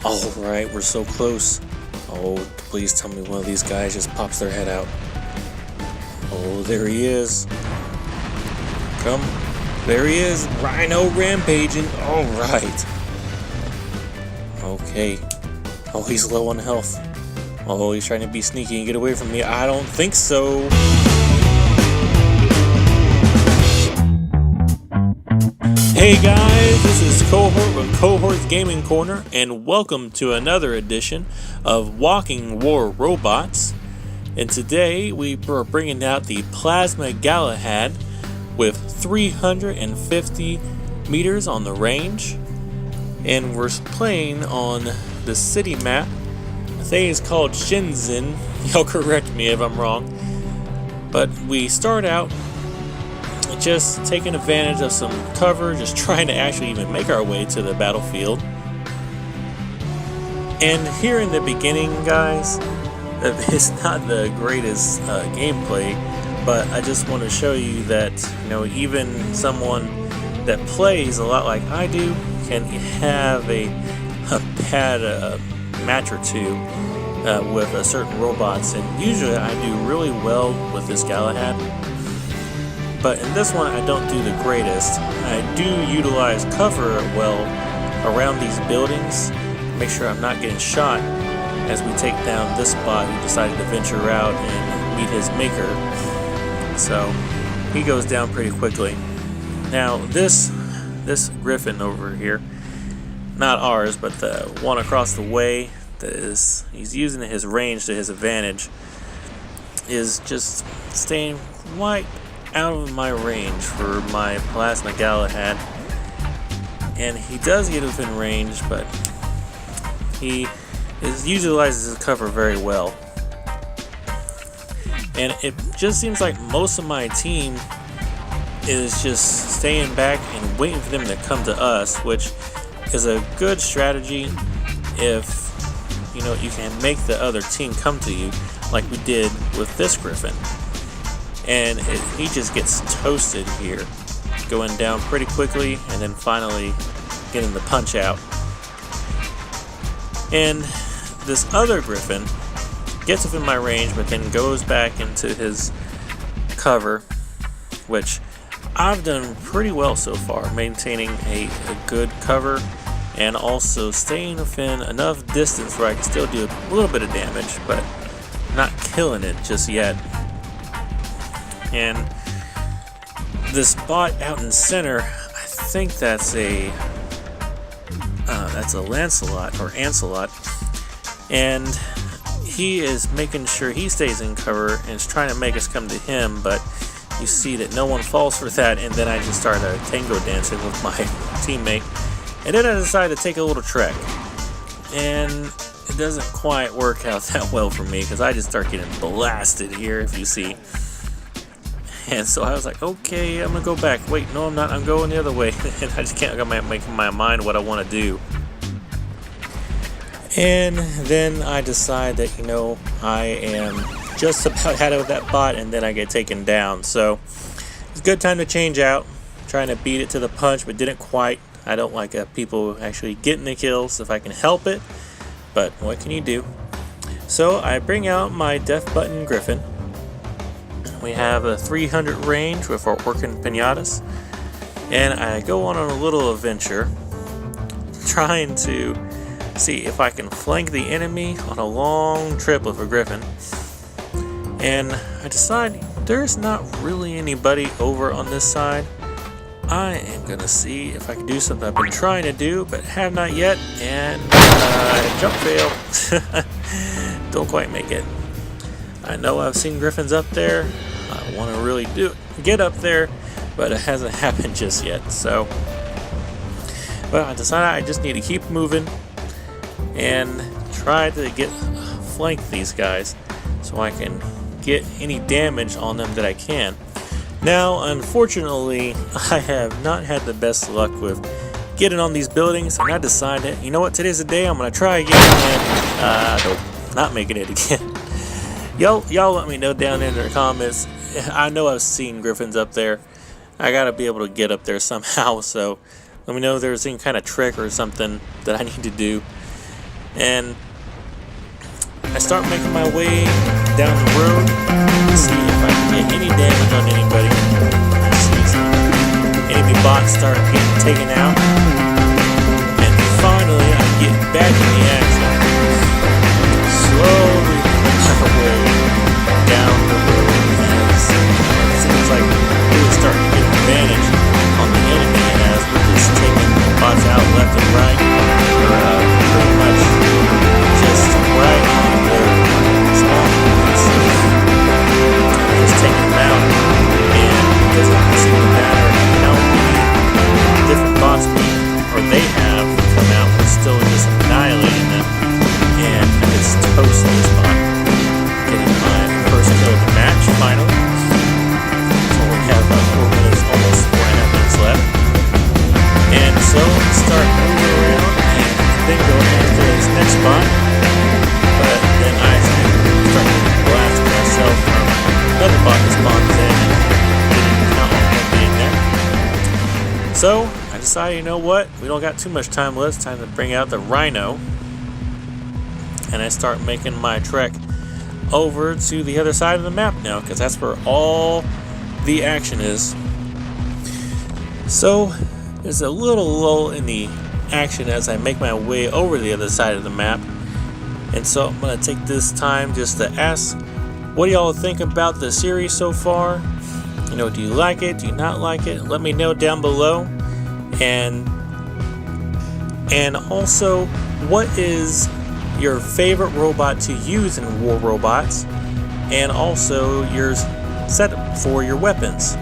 Alright, we're so close. Oh, please tell me one of these guys just pops their head out. Oh, there he is. Come. There he is. Rhino rampaging. Alright. Okay. Oh, he's low on health. Oh, he's trying to be sneaky and get away from me. I don't think so. Hey guys, this is Cohort with Cohort's Gaming Corner, and welcome to another edition of Walking War Robots. And today we are bringing out the Plasma Galahad with 350 meters on the range. And we're playing on the city map. I think it's called Shenzhen. Y'all correct me if I'm wrong. But we start out just taking advantage of some cover, just trying to actually even make our way to the battlefield. And here in the beginning, guys, it's not the greatest gameplay, but I just want to show you that, you know, even someone that plays a lot like I do can have a bad match or two with certain robots, and usually I do really well with this Galahad. But in this one, I don't do the greatest. I do utilize cover well around these buildings, make sure I'm not getting shot as we take down this bot who decided to venture out and meet his maker. So he goes down pretty quickly. Now this Griffin over here, not ours, but the one across the way that he's using his range to his advantage, is just staying right out of my range for my Plasma Galahad. And he does get within range, but he utilizes his cover very well. And it just seems like most of my team is just staying back and waiting for them to come to us, which is a good strategy if you know you can make the other team come to you, like we did with this Griffin. And he just gets toasted here, going down pretty quickly and then finally getting the punch out. And this other Griffin gets within my range but then goes back into his cover, which I've done pretty well so far, maintaining a good cover and also staying within enough distance where I can still do a little bit of damage, but not killing it just yet. And this bot out in the center, I think that's a Lancelot or Ancelot, and he is making sure he stays in cover and is trying to make us come to him. But you see that no one falls for that, and then I just start a tango dancing with my teammate, and then I decide to take a little trek, and it doesn't quite work out that well for me because I just start getting blasted here, if you see. And so I was like, okay, I'm gonna go back. Wait, no, I'm not. I'm going the other way. And I just can't make my mind what I want to do. And then I decide that, you know, I am just about out of that bot, and then I get taken down. So it's a good time to change out. Trying to beat it to the punch, but didn't quite. I don't like people actually getting the kills if I can help it. But what can you do? So I bring out my Death Button Griffin. We have a 300 range with our working pinatas, and I go on a little adventure trying to see if I can flank the enemy on a long trip with a Griffin. And I decide there's not really anybody over on this side. I am gonna see if I can do something I've been trying to do but have not yet, and jump fail. Don't quite make it. I know I've seen Griffins up there. I want to really get up there, but it hasn't happened just yet. So, but I decided I just need to keep moving and try to flank these guys so I can get any damage on them that I can. Now, unfortunately, I have not had the best luck with getting on these buildings, and I decided, you know what, today's the day I'm going to try again, and nope, not making it again. Y'all let me know down in the comments. I know I've seen Griffins up there. I gotta be able to get up there somehow, so let me know if there's any kind of trick or something that I need to do. And I start making my way down the road to see if I can get any damage on anybody. See some enemy bots start getting taken out. And finally I get back in the action. Slowly make my way down the road as it seems like we're starting to get advantage on the enemy as we're just taking bots out left and right. Pretty much just right on their spawn points. Just taking them out, and it doesn't seem to matter how many different bots they have come out. We're still just annihilating them, and I just toast this bot, getting my first kill of the match finally. So we have about 4 minutes, almost 4.5 minutes left, and so I start moving around and then go into this next spot. But then I start getting blasted myself from another bot that spawns in and didn't count on that being there. So I decided, you know what? We don't got too much time left. It's time to bring out the Rhino. And I start making my trek over to the other side of the map now, because that's where all the action is. So there's a little lull in the action as I make my way over the other side of the map. And so I'm going to take this time just to ask, what do y'all think about the series so far? You know, do you like it? Do you not like it? Let me know down below. And also, what is your favorite robot to use in War Robots? And also your setup for your weapons.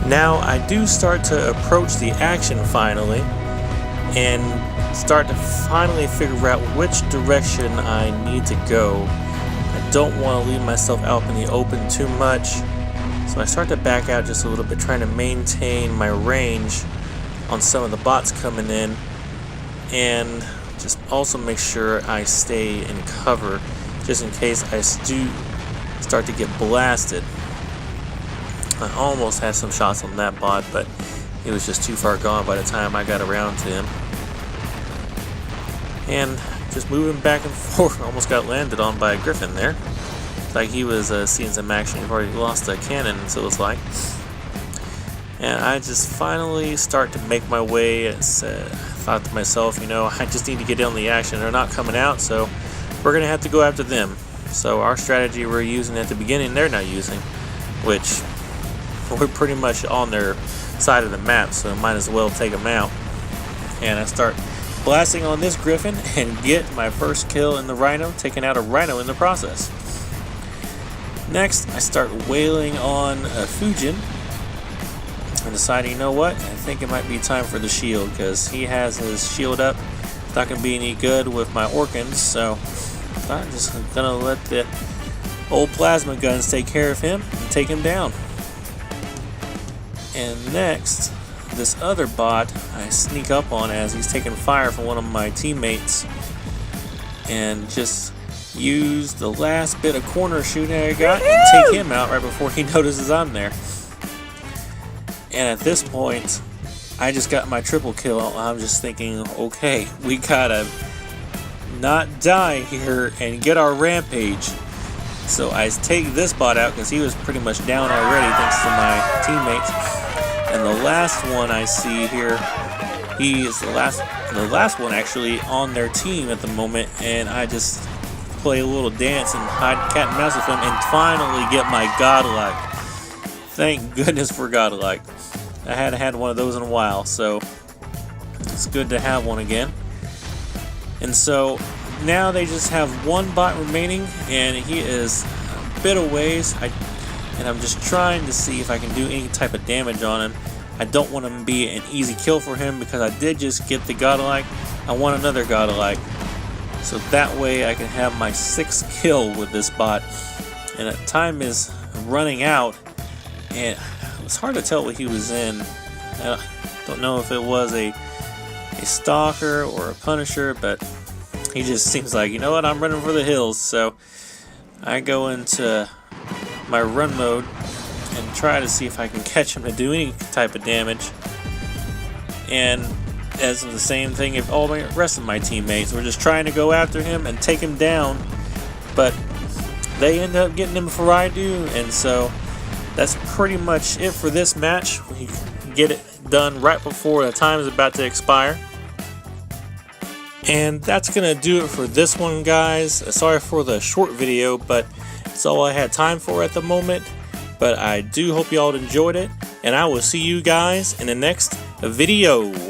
Now I do start to approach the action finally, and start to finally figure out which direction I need to go. I don't want to leave myself out in the open too much, so I start to back out just a little bit, trying to maintain my range on some of the bots coming in, and just also make sure I stay in cover just in case I do start to get blasted. I almost had some shots on that bot, but he was just too far gone by the time I got around to him. And just moving back and forth, almost got landed on by a griffin there. It's like he was seeing some action. He'd already lost a cannon, so it's like. And I just finally start to make my way. I thought to myself, you know, I just need to get in on the action. They're not coming out, so we're going to have to go after them. So our strategy we're using at the beginning, they're not using, which we're pretty much on their side of the map, so might as well take them out. And I start blasting on this griffin and get my first kill in the Rhino, taking out a Rhino in the process. Next, I start wailing on a Fujin and deciding, you know what, I think it might be time for the shield, because he has his shield up. It's not going to be any good with my Orkans, so I'm just going to let the old plasma guns take care of him and take him down. And next, this other bot I sneak up on as he's taking fire from one of my teammates, and just use the last bit of corner shooting I got and take him out right before he notices I'm there. And at this point, I just got my triple kill. I'm just thinking, okay, we gotta not die here and get our rampage. So I take this bot out because he was pretty much down already thanks to my teammates. And the last one I see here, he is the last one actually on their team at the moment, and I just play a little dance and hide cat and mouse with him and finally get my Godlike. Thank goodness for Godlike. I hadn't had one of those in a while, so it's good to have one again. And so now they just have one bot remaining, and he is a bit away. And I'm just trying to see if I can do any type of damage on him. I don't want him to be an easy kill for him because I did just get the Godlike. I want another Godlike, so that way I can have my 6th kill with this bot. And time is running out, and it's hard to tell what he was in. I don't know if it was a stalker or a punisher, but he just seems like, you know what, I'm running for the hills. So I go into my run mode and try to see if I can catch him to do any type of damage. And as the same thing if all the rest of my teammates were just trying to go after him and take him down, but they end up getting him before I do. And so that's pretty much it for this match. We get it done right before the time is about to expire. And that's gonna do it for this one, guys. Sorry for the short video, but it's all I had time for at the moment. But I do hope you all enjoyed it, and I will see you guys in the next video.